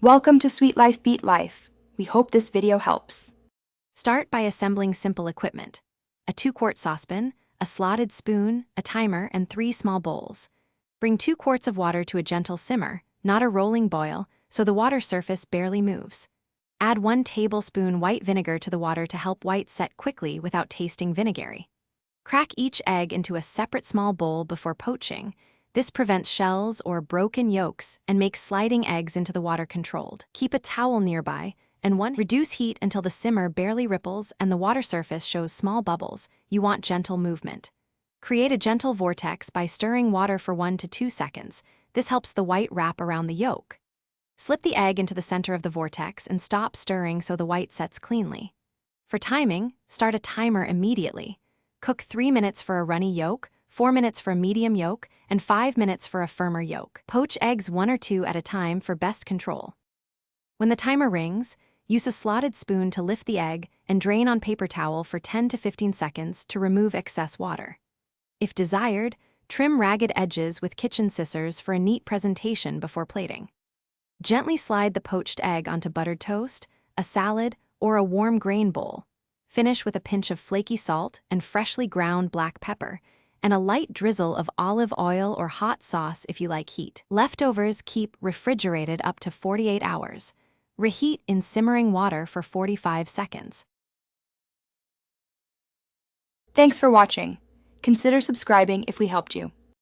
Welcome to Sweet Life Beat Life. We hope this video helps. Start by assembling simple equipment: a 2-quart saucepan, a slotted spoon, a timer, and 3 small bowls. Bring 2 quarts of water to a gentle simmer, not a rolling boil, so the water surface barely moves. Add 1 tablespoon white vinegar to the water to help whites set quickly without tasting vinegary. Crack each egg into a separate small bowl before poaching. This prevents shells or broken yolks and makes sliding eggs into the water controlled. Keep a towel nearby, and reduce heat until the simmer barely ripples and the water surface shows small bubbles. You want gentle movement. Create a gentle vortex by stirring water for 1 to 2 seconds. This helps the white wrap around the yolk. Slip the egg into the center of the vortex and stop stirring so the white sets cleanly. For timing, start a timer immediately. Cook 3 minutes for a runny yolk, 4 minutes for a medium yolk, and 5 minutes for a firmer yolk. Poach eggs 1 or 2 at a time for best control. When the timer rings, use a slotted spoon to lift the egg and drain on paper towel for 10 to 15 seconds to remove excess water. If desired, trim ragged edges with kitchen scissors for a neat presentation before plating. Gently slide the poached egg onto buttered toast, a salad, or a warm grain bowl. Finish with a pinch of flaky salt and freshly ground black pepper, and a light drizzle of olive oil or hot sauce if you like heat. Leftovers keep refrigerated up to 48 hours. Reheat in simmering water for 45 seconds. Thanks for watching. Consider subscribing if we helped you.